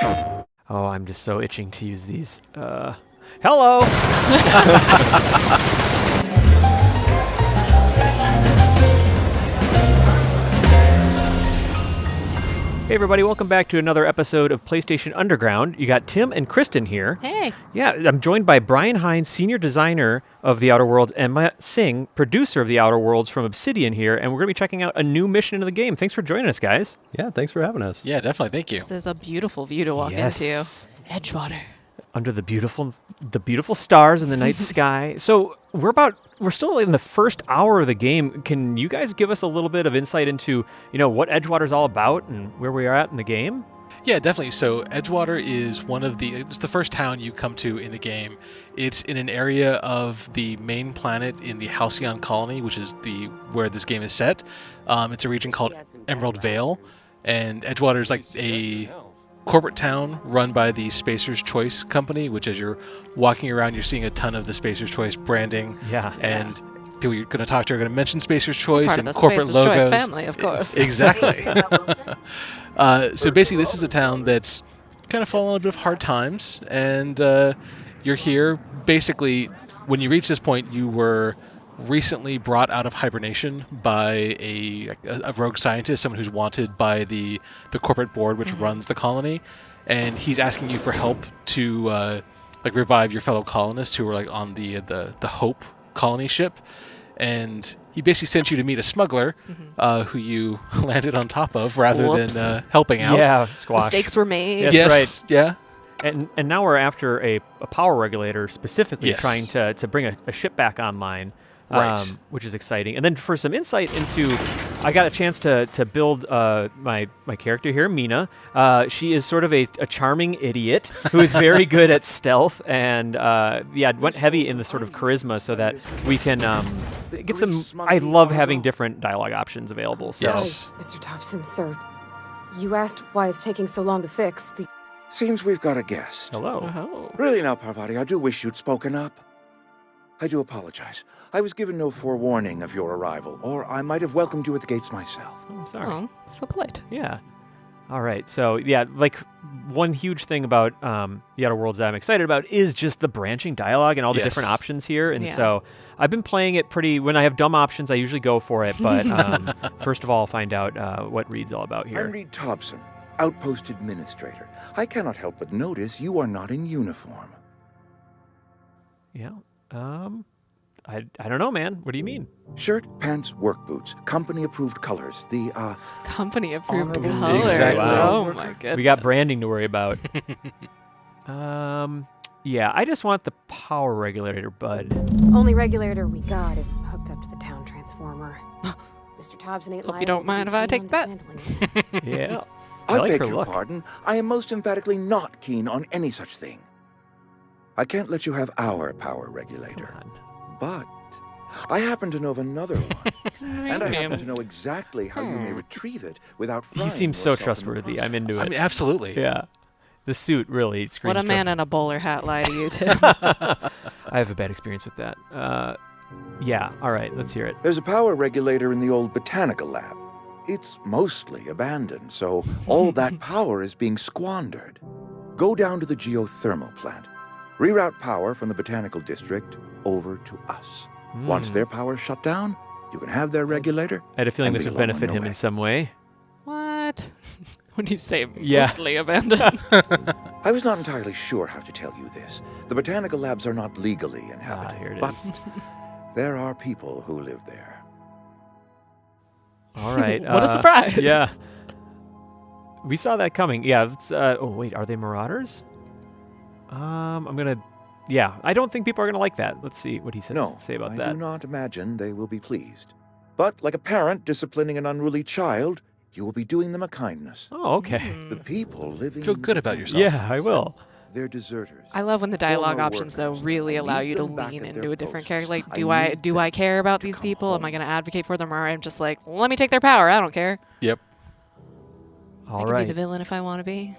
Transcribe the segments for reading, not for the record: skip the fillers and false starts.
Oh, I'm just so itching to use these. Hello! Hey everybody, welcome back to another episode of PlayStation Underground. You got Tim and Kristen here. Hey. Yeah, I'm joined by Brian Hines, senior designer of The Outer Worlds, and Matt Singh, producer of The Outer Worlds from Obsidian here, and we're going to be checking out a new mission in the game. Thanks for joining us, guys. Yeah, thanks for having us. Yeah, definitely. Thank you. This is a beautiful view to walk into. Edgewater. Under the beautiful stars in the night sky. So we're still in the first hour of the game. Can you guys give us a little bit of insight into, what Edgewater's all about and where we are at in the game? Yeah, definitely. So Edgewater is it's the first town you come to in the game. It's in an area of the main planet in the Halcyon colony, which is where this game is set. It's a region called Emerald Vale, and Edgewater is like a corporate town run by the Spacer's Choice company, which as you're walking around, you're seeing a ton of the Spacer's Choice branding. Yeah. And people you're going to talk to are going to mention Spacer's Choice Part and of the corporate Spacer's logos. Choice family, of course. Exactly. So basically, this is a town that's kind of fallen on a bit of hard times, and you're here. Basically, when you reach this point, you were recently brought out of hibernation by a rogue scientist, someone who's wanted by the corporate board which runs the colony, and he's asking you for help to revive your fellow colonists who are on the Hope colony ship, and he basically sent you to meet a smuggler who you landed on top of rather than helping out. Yeah, squash. Mistakes were made. That's yes, right. Yeah. And now we're after a power regulator, specifically Yes. trying to bring a ship back online. Right. Which is exciting. And then for some insight into, I got a chance to build my character here, Mina. She is sort of a charming idiot who is very good at stealth, and went heavy in the sort of charisma so that we can get some. I love having different dialogue options available. So. Yes. Mr. Thompson, sir. You asked why it's taking so long to fix the... Seems we've got a guest. Hello. Oh. Really now, Parvati, I do wish you'd spoken up. I do apologize. I was given no forewarning of your arrival, or I might have welcomed you at the gates myself. I'm sorry. Oh, so polite. Yeah. All right. So, yeah, one huge thing about The Outer Worlds that I'm excited about is just the branching dialogue and all the different options here. And so I've been playing it when I have dumb options, I usually go for it. But first of all, I'll find out what Reed's all about here. I'm Reed Thompson, Outpost Administrator. I cannot help but notice you are not in uniform. Yeah. I don't know, man. What do you mean? Shirt, pants, work boots, company-approved colors. The, Company approved Honorable colors. Exactly. Oh Wow. my goodness. We got branding to worry about. Yeah, I just want the power regulator, bud. Only regulator we got isn't hooked up to the town transformer. Mr. Thompson ain't Hope you don't mind if I take that. Yeah. I like beg her your look. pardon. I am most emphatically not keen on any such thing. I can't let you have our power regulator. But I happen to know of another one. And I happen to know exactly how you may retrieve it without He frying seems so yourself in the trustworthy. I'm process. into it. I mean, absolutely. Yeah. The suit really screams What a man in a bowler hat lie to you, Tim. I have a bad experience with that. Yeah. All right. Let's hear it. There's a power regulator in the old botanical lab. It's mostly abandoned, so all that power is being squandered. Go down to the geothermal plant. Reroute power from the botanical district over to us. Once their power's shut down, you can have their regulator. I had a feeling and this be would alone benefit on him your in way. some way. What? When you say Yeah. mostly abandoned. I was not entirely sure how to tell you this. The botanical labs are not legally inhabited, here it but is. there are people who live there. All right. What a surprise. Yeah. We saw that coming. Yeah. It's, oh, wait. Are they Marauders? I'm going to... Yeah. I don't think people are going to like that. Let's see what he says No, say about I that. do not imagine they will be pleased. But like a parent disciplining an unruly child, you will be doing them a kindness. Oh, okay. The people living Feel in good the about town, yourself. Yeah, I will. They're deserters. I love when the dialogue Former options, though, workers. really allow Need you to them back lean at their into a different posts. character. Like, I do I need care them about to these come people? Am I home. going to advocate for them, or I'm just like, let me take their power. I don't care. Yep. All I can right. be the villain if I want to be.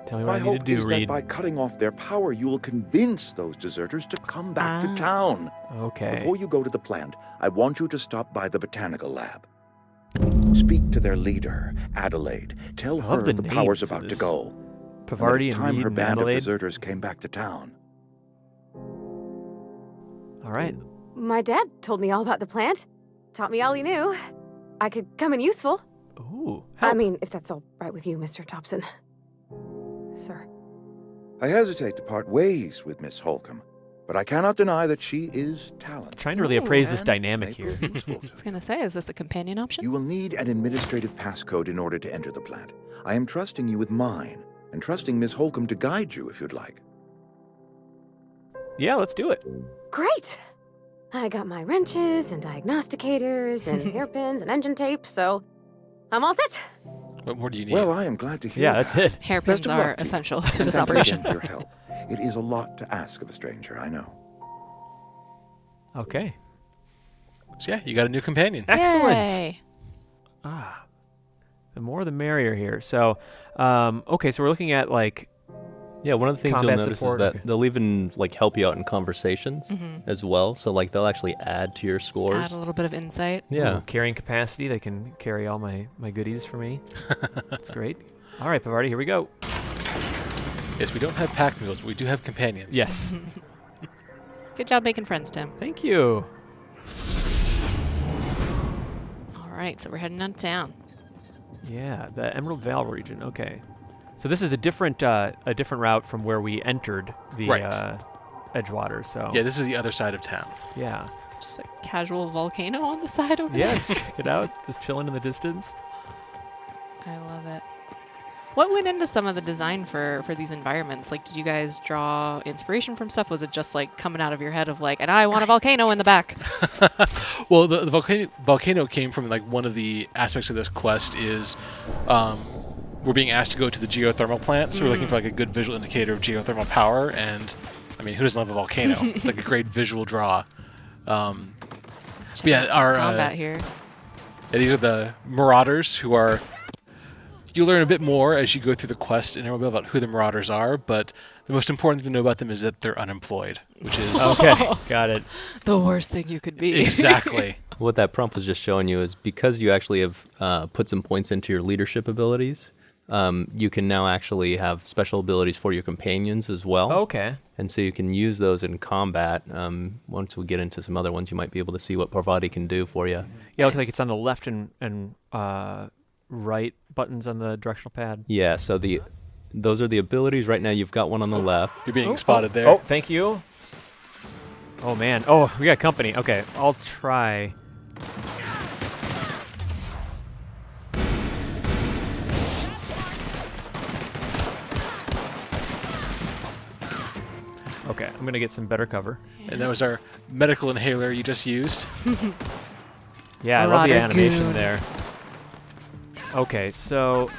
Tell me what My I need hope to do, is that Reed. by cutting off their power, you will convince those deserters to come back to Ah. town. Okay. Before you go to the plant, I want you to stop by the botanical lab. Speak speak to their leader, Adelaide. Tell I love her the the power's names of about to this. go. And that Pavarti it's and time Reed her and band of Adelaide. deserters came back to town. All right. My dad told me all about the plant. Taught me all he knew. I could come in useful. Ooh. I Help. mean, if that's all right with you, Mr. Thompson. Sir. I hesitate to part ways with Miss Holcomb, but I cannot deny that she is talented. Trying to really Ooh, appraise this man. dynamic Make here. her useful to I was me. gonna say, is this a companion option? You will need an administrative passcode in order to enter the plant. I am trusting you with mine, and trusting Miss Holcomb to guide you if you'd like. Yeah, let's do it. Great! I got my wrenches and diagnosticators and hairpins and engine tape, so I'm all set. What more do you need? Well, I am glad to hear Yeah, that. that's it. Hairpins Best of are luck to you. essential to And this thank you operation. again for your help. It is a lot to ask of a stranger, I know. Okay. So yeah, you got a new companion. Excellent. Yay. Ah, the more the merrier here. So, okay, so we're looking at like Yeah, one of the things Combat you'll notice support, is that okay. they'll even like help you out in conversations Mhm. as well. So like they'll actually add to your scores. Add a little bit of insight. Yeah. ooh, carrying capacity. They can carry all my goodies for me. That's great. All right, Pavarti, here we go. Yes, we don't have pack mules, but we do have companions. Yes. Good job making friends, Tim. Thank you. All right, so we're heading out of town. Yeah, the Emerald Vale region. Okay. So this is a different route from where we entered the Right. Edgewater. So Yeah, this is the other side of town. yeah. Just a casual volcano on the side over Yeah, there. just check it out. Just chilling in the distance. I love it. What went into some of the design for these environments? Like, did you guys draw inspiration from stuff? Was it just like coming out of your head of like, and I want a volcano in the back? Well, the volcano came from like one of the aspects of this quest is we're being asked to go to the geothermal plant, so we're looking for like a good visual indicator of geothermal power. And I mean, who doesn't love a volcano? It's like a great visual draw. But yeah, our Combat here. yeah, these are the Marauders who are. You learn a bit more as you go through the quest and a little bit about who the Marauders are, but the most important thing to know about them is that they're unemployed, which is Okay, got it. The worst thing you could be. exactly. What that prompt was just showing you is because you actually have put some points into your leadership abilities, you can now actually have special abilities for your companions as well. Okay. And so you can use those in combat. Once we get into some other ones, you might be able to see what Parvati can do for you. Yeah, looks like it's on the left and right buttons on the directional pad. Yeah, so those are the abilities. Right now you've got one on the left. You're being spotted there. Oh, thank you. Oh man. Oh, we got company. Okay, I'll try. Okay, I'm gonna get some better cover. And that was our medical inhaler you just used. Yeah, I love the Marauder animation goon. there. Okay, so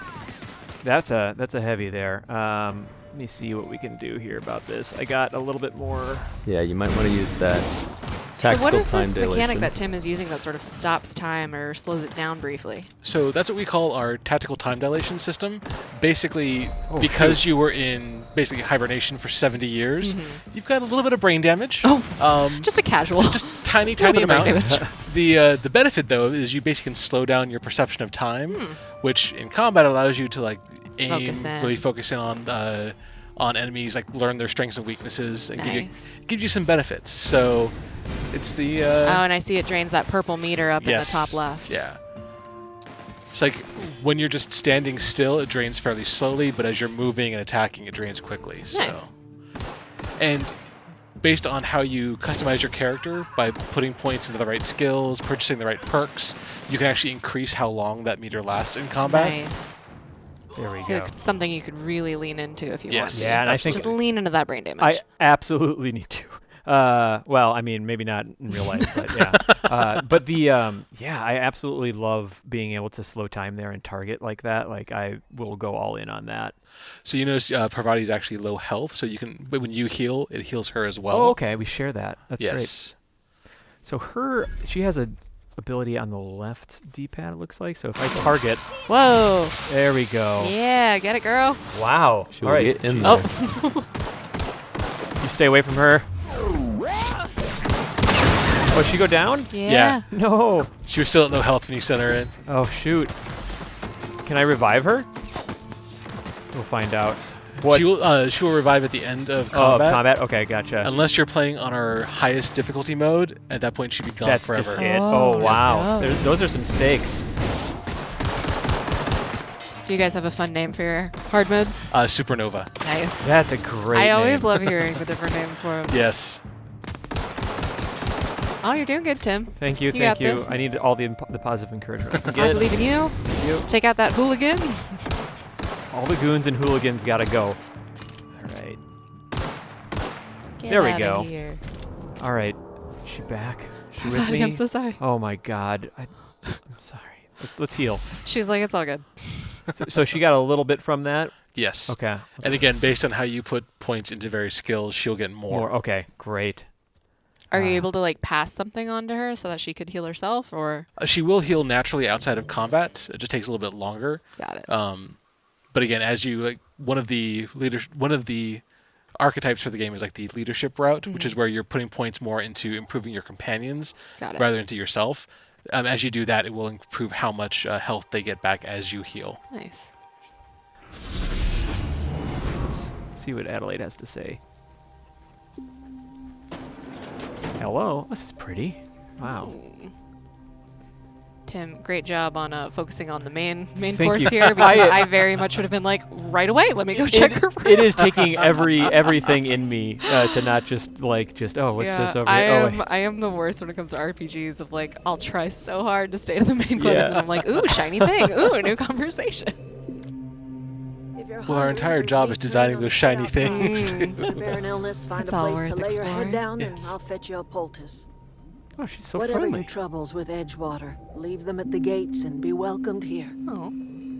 that's a heavy there. Let me see what we can do here about this. I got a little bit more. Yeah, you might want to use that So tactical what is time this dilation. mechanic that Tim is using that sort of stops time or slows it down briefly? So that's what we call our tactical time dilation system. Basically, Oh, because you were in basically hibernation for 70 years, you've got a little bit of brain damage. Oh. Just a casual. Just tiny bit of brain amount. damage. The benefit though is you basically can slow down your perception of time, which in combat allows you to like aim, Focus in. really focus in on enemies, like learn their strengths and weaknesses, and Nice. gives you some benefits. So it's the Oh, and I see it drains that purple meter up in the top left. Yeah. It's like when you're just standing still, it drains fairly slowly, but as you're moving and attacking, it drains quickly. So. Nice. And based on how you customize your character by putting points into the right skills, purchasing the right perks, you can actually increase how long that meter lasts in combat. Nice. There we So go. it's something you could really lean into if you Yes. want. Yeah, and I think Just lean into that brain damage. I absolutely need to. Well, I mean, maybe not in real life, but yeah. But yeah, I absolutely love being able to slow time there and target like that. Like, I will go all in on that. So you notice Parvati is actually low health, so you can, but when you heal, it heals her as well. Oh, okay, we share that. That's great. Yes. So she has a ability on the left D-pad, it looks like. So if I target, Whoa. there we go. Yeah, get it, girl. Wow. Should All we right. get in there? Oh. You stay away from her. Oh, did she go down? Yeah. No. She was still at low health when you sent her in. Oh, shoot. Can I revive her? We'll find out. What? She will revive at the end of Oh, combat. combat? Okay, gotcha. Unless you're playing on our highest difficulty mode, at that point she'd be gone That's forever. just it. Oh, Oh, wow. no. Those are some stakes. Do you guys have a fun name for your hard modes? Supernova. Nice. That's a great I always name. love hearing the different names for them. Yes. Oh, you're doing good, Tim. Thank you, You got thank you. this. I need all the positive encouragement I can I get. believe in you. you. Take out that hooligan. All the goons and hooligans gotta go. All right. Get There we outta go. Here. All right. Is she back? Is she with Buddy, me? I'm so sorry. Oh my God. I'm sorry. Let's heal. She's like, it's all good. So she got a little bit from that. Yes. Okay. And again, based on how you put points into various skills, she'll get more. Okay. Great. Are you able to like pass something on to her so that she could heal herself, or? She will heal naturally outside of combat. It just takes a little bit longer. Got it. But again, as you like, one of the archetypes for the game is like the leadership route, which is where you're putting points more into improving your companions Got it. rather than into yourself. As you do that, it will improve how much health they get back as you heal. Nice. Let's see what Adelaide has to say. Hello. This is pretty. Wow. Tim, great job on focusing on the main Thank course you. here, because I very much would have been like, right away, let me go check her. It is taking everything in me to not just oh, what's this over here? Oh, I am the worst when it comes to RPGs of like, I'll try so hard to stay to the main quest, Yeah. and then I'm like, ooh, shiny thing, ooh, new conversation. Well, our entire job is designing those shiny things. too. Bear illness, find It's a all place to worth lay your exploring. head down, Yes. and I'll fetch you a poultice. oh, she's so Whatever friendly. your troubles with Edgewater, leave them at the gates and be welcomed here. Oh,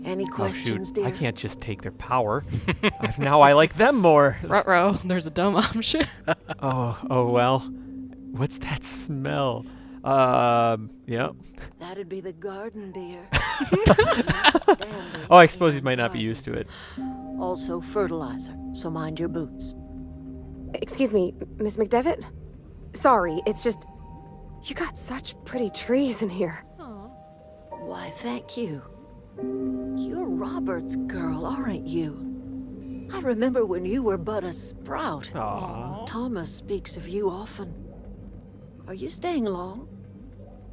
Any Oh questions, shoot! dear? I can't just take their power. Now I like them more. ruh-roh, there's a dumb option. Oh well. What's that smell? Yep. That'd be the garden, dear. Oh, I suppose he might not be used to it. Also fertilizer, so mind your boots. Excuse me, Miss McDevitt? Sorry, it's just... You got such pretty trees in here. Why, thank you. You're Robert's girl, aren't you? I remember when you were but a sprout. Aww. Thomas speaks of you often. Are you staying long?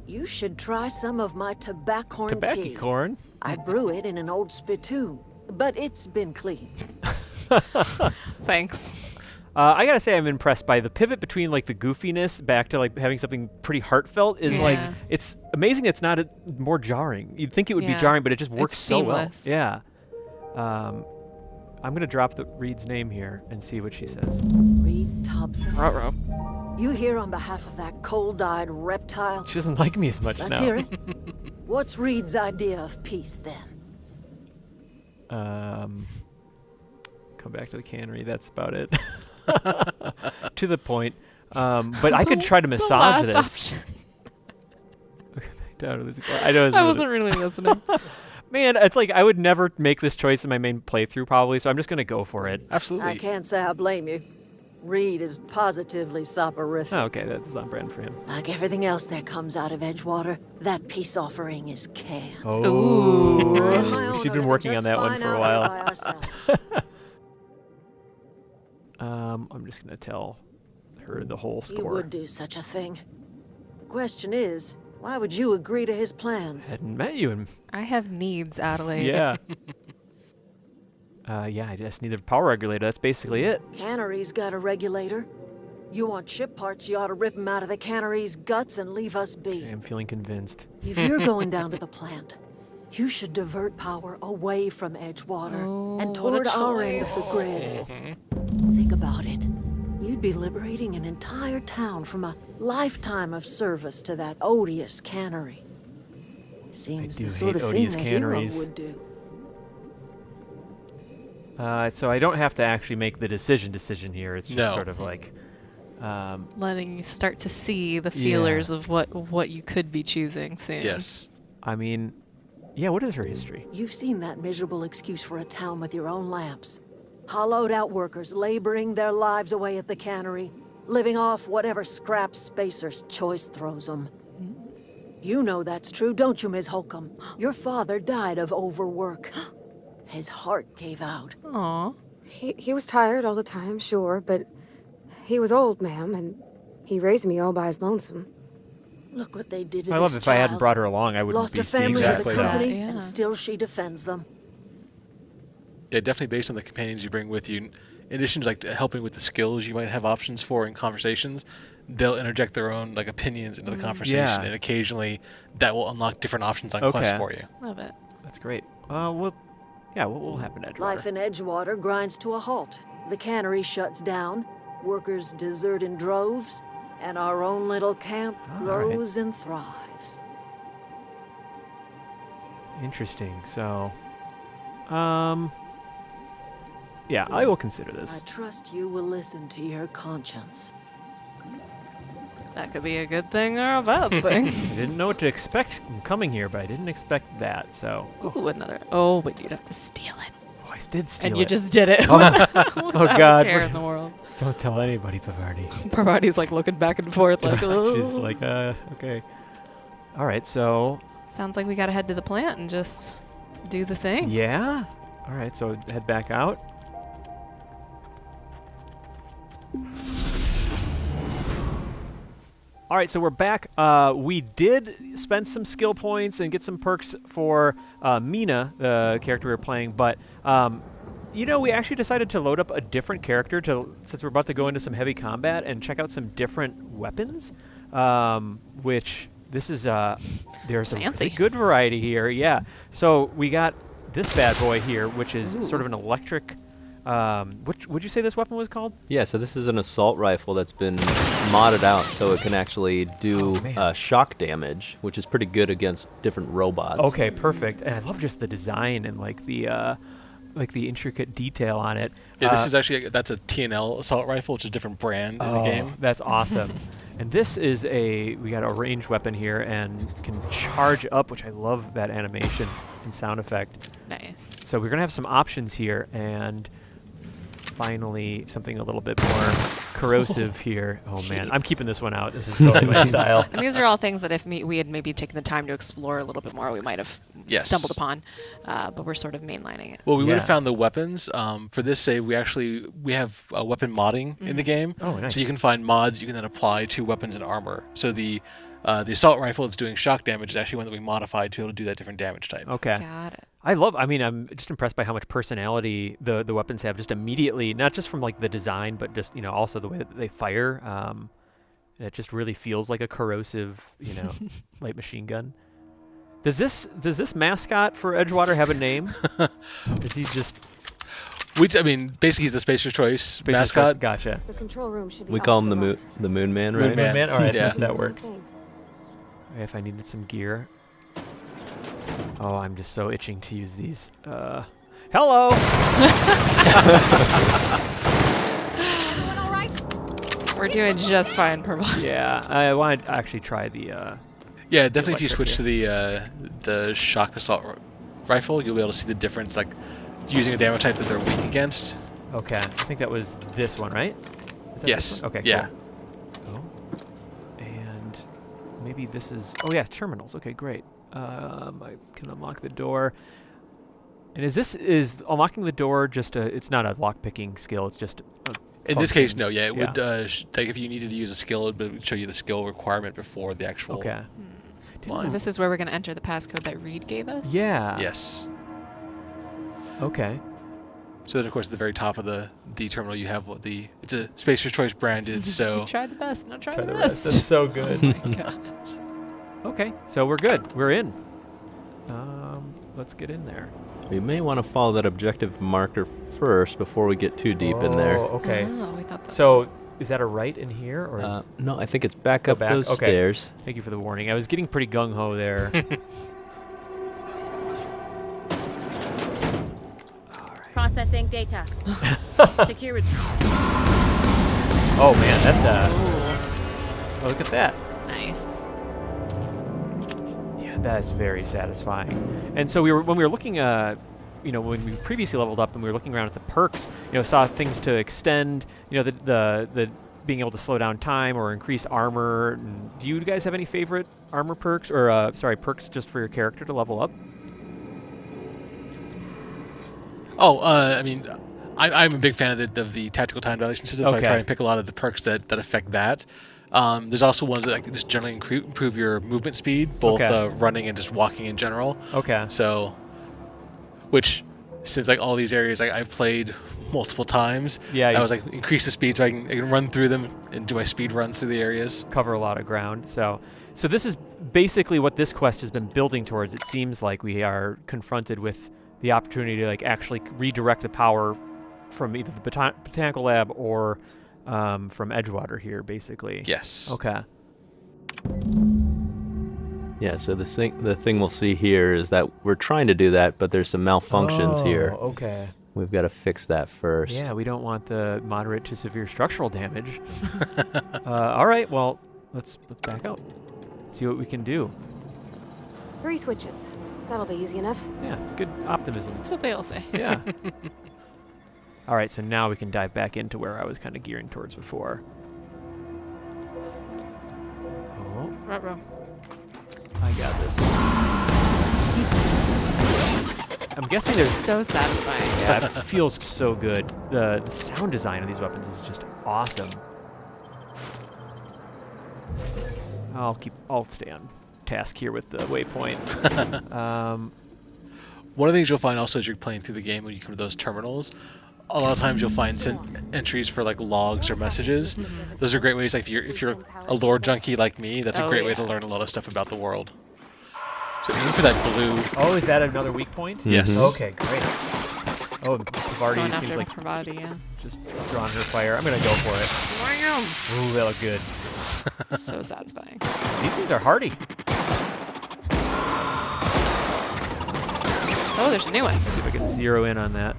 You should try some of my tobacco tea. Tobacco corn. I brew it in an old spittoon, but it's been cleaned. Thanks. I gotta say, I'm impressed by the pivot between like the goofiness back to like having something pretty heartfelt. Is like Yeah. it's amazing. It's not more jarring. You'd think it would be Yeah. jarring, but it just works It's so seamless. well. Yeah. I'm gonna drop the Reed's name here and see what she says. Reed Thompson. Ruh-roh. You here on behalf of that cold-eyed reptile? She doesn't like me as much Let's now. hear it. What's Reed's idea of peace, then? Come back to the cannery. That's about it. To the point. But I could try to The massage last this. option. Down to this- I know. I wasn't really listening. Man, it's like I would never make this choice in my main playthrough probably, so I'm just gonna go for it. Absolutely. I can't say I blame you. Reed is positively soporific. Oh, okay, that's on brand for him. Like everything else that comes out of Edgewater, that peace offering is canned. Oh, Ooh. I and my she's owner been live working just on that one fine for a out while. here by ourselves. I'm just gonna tell her the whole You score. would do such a thing. The question is, why would you agree to his plans? Hadn't met you, and I have needs, Adelaide. yeah. Yeah, I just need a power regulator. That's basically it. Cannery's got a regulator. You want ship parts, you ought to rip 'em out of the cannery's guts and leave us be. I'm feeling convinced. If you're going down to the plant, you should divert power away from Edgewater and what a toward our end of the choice. grid. Think about it. You'd be liberating an entire town from a lifetime of service to that odious cannery. Seems do the sort hate of thing odious a hero canneries. would do. So I don't have to actually make the decision here. It's just No. sort of like, Letting you start to see the feelers of what you could be choosing soon. Yes. I mean, yeah. What is her history? You've seen that miserable excuse for a town with your own lamps. Hollowed out workers laboring their lives away at the cannery, living off whatever scrap Spacer's choice throws them. You know that's true, don't you, Ms. Holcomb? Your father died of overwork. His heart gave out. Aw. He was tired all the time, sure, but he was old, ma'am, and he raised me all by his lonesome. Look what they did to I this love if I hadn't child. brought her along, I wouldn't Lost be her seeing family that. to the Exactly. So. company, Yeah. and still she defends them. Yeah, definitely based on the companions you bring with you. In addition to like helping with the skills you might have options for in conversations, they'll interject their own like opinions into the conversation, Yeah. and occasionally that will unlock different options on quests Okay. for you. Love it. That's great. What will happen, Edgewater? Life in Edgewater grinds to a halt. The cannery shuts down, workers desert in droves, and our own little camp All right. grows and thrives. Interesting. So, yeah, I will consider I this. trust you will listen to your conscience. That could be a good thing or a bad thing. I didn't know what to expect from coming here, but I didn't expect that. So, Ooh, another. Oh, but you'd have to steal it. oh, I did steal And it. you just did it. Oh, Without God. a care in the world. Don't tell anybody, Pavardi. Parvati's like looking back and forth, like, She's "Ugh." like, okay. All right, so Sounds like we gotta head to the plant and just do the thing. yeah. All right, so head back out. All right, so we're back. We did spend some skill points and get some perks for Mina, the character we were playing, but we actually decided to load up a different character since we're about to go into some heavy combat and check out some different weapons, which this is there's a Fancy. really good variety here. Yeah. So we got this bad boy here, which is Ooh. sort of an electric. Would you say this weapon was called? Yeah, so this is an assault rifle that's been modded out so it can actually do Oh, man. shock damage, which is pretty good against different robots. Okay, perfect. And I love just the design and like the intricate detail on it. Yeah, this is actually that's a TNL assault rifle, which is a different brand in the game. That's awesome. And this is we got a ranged weapon here and can charge up, which I love that animation and sound effect. Nice. So we're gonna have some options here, and finally something a little bit more corrosive here. Oh man, I'm keeping this one out. This is totally my style. And these are all things that if we had maybe taken the time to explore a little bit more, we might have Yes. stumbled upon. But we're sort of mainlining it. Well, we would Yeah. have found the weapons. For this save, we have weapon modding in the game. Oh, nice. So you can find mods you can then apply to weapons and armor. So the assault rifle that's doing shock damage is actually one that we modified to be able to do that different damage type. Okay. Got it. I'm just impressed by how much personality the weapons have just immediately, not just from like the design, but just, also the way that they fire. It just really feels like a corrosive, light machine gun. Does this mascot for Edgewater have a name? Is he just Basically he's the Spacer's Choice mascot. Gotcha. The control room should be We out call to him the right. Moon Man, Moon right? Man. Man? All right, Yeah. that works. Okay. If I needed some gear. Oh, I'm just so itching to use these. Hello! Doing all right? We're doing just fine, Parvati. Yeah, I want to actually try the. Yeah, definitely if you electric switch to the shock assault rifle, you'll be able to see the difference, like using a damage type that they're weak against. Okay, I think that was this one, right? Is that Yes. this one? Okay. Yeah. Cool. Oh, and maybe this is. Oh yeah, terminals. Okay, great. I can unlock the door. And is unlocking the door just it's not a lock picking skill? It's just. In this case, no. function. Yeah, it would like if you needed to use a skill, it would show you the skill requirement before the actual. Okay. line. This is where we're going to enter the passcode that Reed gave us? Yeah. Yes. Okay. So then, of course, at the very top of the terminal, you have it's a Spacer's Choice branded. So You tried the best. Now try, Try the the rest. rest. That's so good. Okay, so we're good. We're in. Let's get in there. We may want to follow that objective marker first before we get too deep in there. Oh, okay. Oh, we thought that So was- is that a right in here, or is No, I think it's back Go up back? those Okay. stairs. Thank you for the warning. I was getting pretty gung-ho there. Processing data. Security. Oh man, that's oh, look at that. nice. Yeah, that's very satisfying. And so when we were looking, when we previously leveled up and we were looking around at the perks, saw things to extend, the being able to slow down time or increase armor. And do you guys have any favorite armor perks, or sorry, perks just for your character to level up? Oh, I mean, I'm a big fan of the tactical time dilation system, so I Okay. try and pick a lot of the perks that affect that. There's also ones that like, just generally improve your movement speed, both Okay. running and just walking in general. Okay. So, which, since like all these areas I've played multiple times, Yeah, I you- was like increase the speed so I can run through them and do my speed runs through the areas. Cover a lot of ground. So this is basically what this quest has been building towards. It seems like we are confronted with the opportunity to like actually redirect the power from either the botanical lab or from Edgewater here, basically. Yes. Okay. Yeah, so the thing we'll see here is that we're trying to do that, but there's some malfunctions here. Okay. We've got to fix that first. Yeah, we don't want the moderate to severe structural damage. All right, well, let's back out. See what we can do. 3 switches. That'll be easy enough. Yeah, good optimism. That's what they all say. Yeah. All right, so now we can dive back into where I was kind of gearing towards before. Oh, Ruh-roh. I got this. I'm guessing there's... So satisfying. Yeah, it feels so good. The sound design of these weapons is just awesome. I'll stay on task here with the waypoint. One of the things you'll find also as you're playing through the game when you come to those terminals, a lot of times you'll find entries for like logs or messages. Those are great ways. Like if you're a lore junkie like me, that's a Oh, great way yeah. to learn a lot of stuff about the world. So aim for that blue. Oh, is that another weak point? Yes. Mhm. Okay, great. Oh, Going Pavardi seems after like Pravati, yeah. just drawing her fire. I'm gonna go for it. Ooh, that looked good. So satisfying. These things are hardy. Oh, there's a new one. See if I can zero in on that.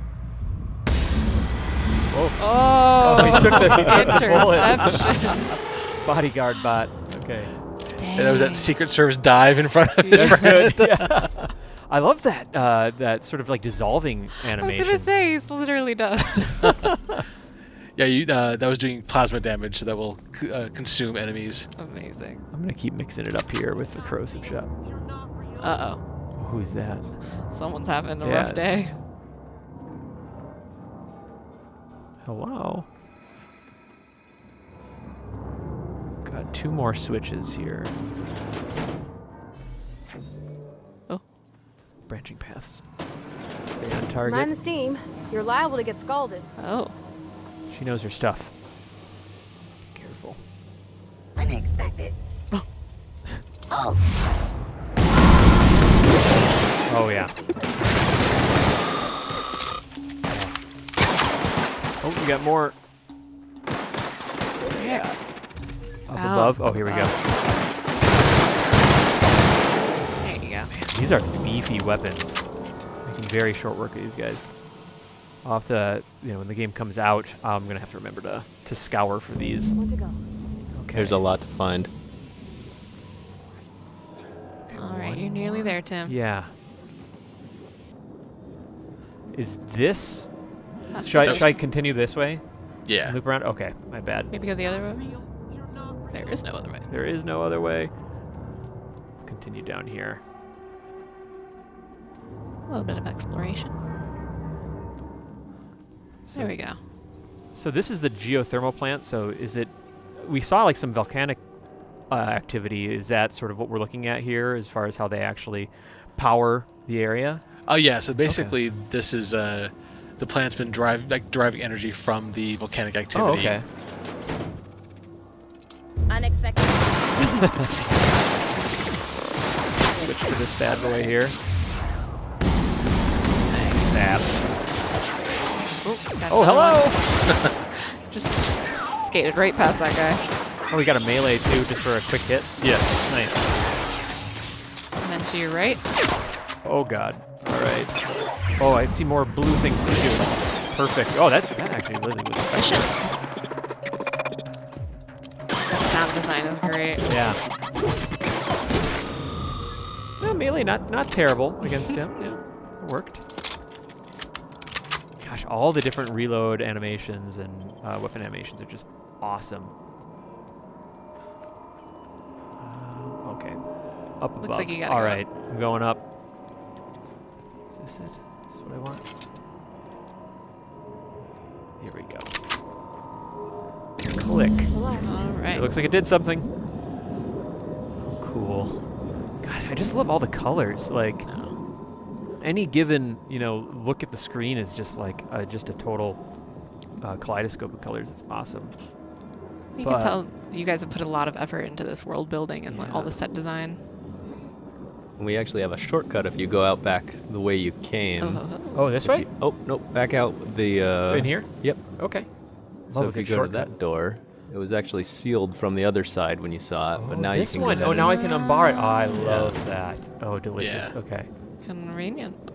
Whoa. Oh, he took the bullet. interception. Bodyguard bot. Okay. Dang. And there was that Secret Service dive in front of his That's friend. good. Yeah. I love that that sort of like dissolving I was animation. gonna say, he's literally dust. Yeah, that was doing plasma damage, so that will consume enemies. Amazing. I'm gonna keep mixing it up here with the corrosive shot. Uh-oh. Who's that? Someone's having a Yeah. rough day. Hello. Got 2 more switches here. Oh. Branching paths. Stay on target. Mind the steam. You're liable to get scalded. Oh. She knows her stuff. Be careful. Unexpected. Oh, Oh yeah. Oh, we got more. Yeah. Up Ow. above. Oh, here we go. There you go. These are beefy weapons. Making very short work of these guys. I'll have to, when the game comes out, I'm gonna have to remember to scour for these. Want to go? Okay. There's a lot to find. All right, you're nearly there, Tim. Yeah. Is this? That's Should the I continue this way? Yeah. Loop around? Okay, my bad. Maybe go the other way? There is no other way. There is no other way. Continue down here. A little bit of exploration. So, There we go. So this is the geothermal plant. So is it? We saw like some volcanic activity. Is that sort of what we're looking at here, as far as how they actually power the area? Oh yeah. So basically, this is the plant's been deriving energy from the volcanic activity. Oh, okay. Unexpected. Switch to this bad boy here. Nice. Zap. Got Oh, another hello! one. Just skated right past that guy. Oh, we got a melee too, just for a quick hit. Yes. Nice. And then to your right. Oh god. All right. Oh, I see more blue things to shoot. Perfect. Oh, that actually really was Mission. effective. The sound design is great. Yeah. No, melee not terrible against him. Yeah, it worked. Gosh, all the different reload animations and weapon animations are just awesome. Okay. Up above. Looks like you gotta All go right, I'm going up. Is this it? Is this what I want? Here we go. Click. All right. It looks like it did something. Cool. God, I just love all the colors. Like, any given, look at the screen is just like just a total kaleidoscope of colors. It's awesome. You can tell you guys have put a lot of effort into this world building and like, all Yeah. the set design. We actually have a shortcut if you go out back the way you came. Oh, this way? Oh, no, back out the... In here? Yep. Okay. So Love a if you good go shortcut. to that door, it was actually sealed from the other side when you saw it, but now you this can one. get Oh, in. now I can unbar it. Oh, I love that. Oh, delicious. Yeah. Okay. Convenient.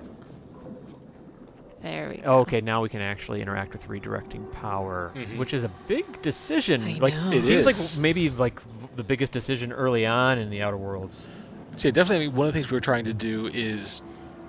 There we go. Oh, okay, now we can actually interact with redirecting power, which is a big decision. I Like know. it It seems like is. maybe like the biggest decision early on in the Outer Worlds. So yeah, definitely one of the things we were trying to do is,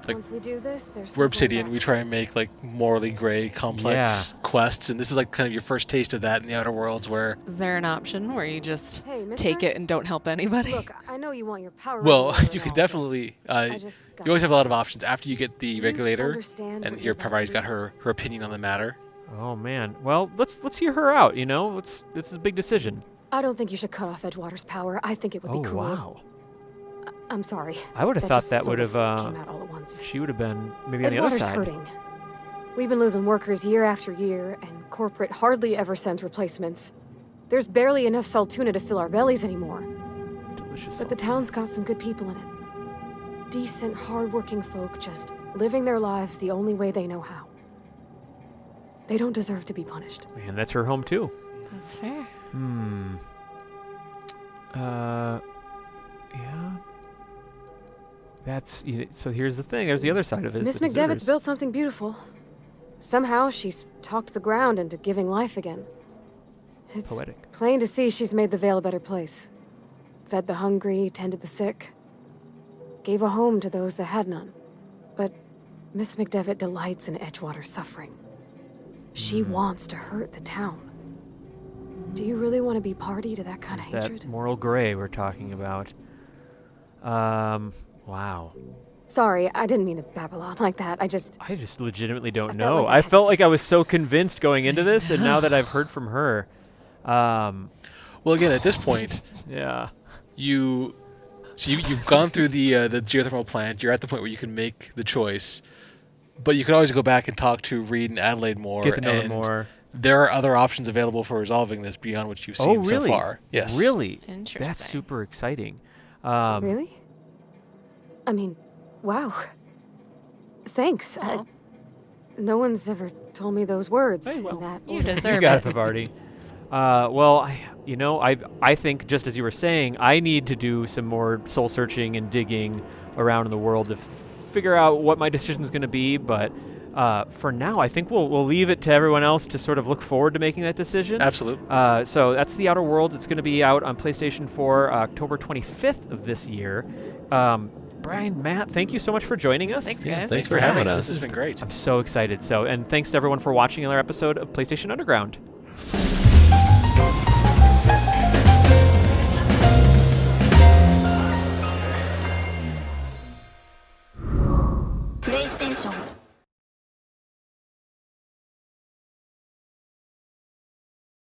like, Once we do this, there's we're no going Obsidian. back. We try and make like morally gray, complex quests, and this is like kind of your first taste of that in the Outer Worlds, where Is there an option where you just Hey, mister? take it and don't help anybody? Look, I know you want your power. well, reservoir you and can all, definitely I just you got always have a this. lot of options after you get the Do you regulator, understand and what here you're about to Pavari's do? got her opinion on the matter. Oh man. Well, let's hear her out. This is a big decision. I don't think you should cut off Edgewater's power. I think it would Oh be cruel. wow. I'm sorry. I would have thought just that sort would have. came out all at once. She would have been maybe on the other Edgewater's side. hurting. We've been losing workers year after year, and corporate hardly ever sends replacements. There's barely enough Saltuna to fill our bellies anymore. Delicious. But the town's got some good people in it. Decent, hardworking folk just living their lives the only way they know how. They don't deserve to be punished. Man, that's her home too. That's fair. Yeah. That's so. Here's the thing. There's the other side of it. is Miss the McDevitt's deserters. built something beautiful. Somehow she's talked the ground into giving life again. It's Poetic. plain to see she's made the Vale a better place. Fed the hungry, tended the sick. Gave a home to those that had none. But Miss McDevitt delights in Edgewater's suffering. She wants to hurt the town. Do you really want to be party to that kind of There's hatred? that moral gray we're talking about. Wow. Sorry, I didn't mean to babble on like that. I just Legitimately don't I felt know. like I I had to felt say like I was so convinced going into this, and now that I've heard from her, Well, again, at this point, yeah. you've gone through the geothermal plant. You're at the point where you can make the choice, but you could always go back and talk to Reed and Adelaide more. Get to know them and more. There are other options available for resolving this beyond what you've seen Oh, really? so far. Yes. Really? Interesting. That's super exciting. Really? I mean, wow. Thanks. Aw. No one's ever told me those words Hey, well, in that You order. deserve You got it. it, Pavardi. Well, I think just as you were saying, I need to do some more soul searching and digging around in the world to figure out what my decision is going to be. But for now, I think we'll leave it to everyone else to sort of look forward to making that decision. Absolutely. So that's The Outer Worlds. It's going to be out on PlayStation 4 October 25th of this year. Brian, Matt, thank you so much for joining us. Thanks, guys. Thanks for having This us. has been great. I'm so excited. And thanks to everyone for watching another episode of PlayStation Underground.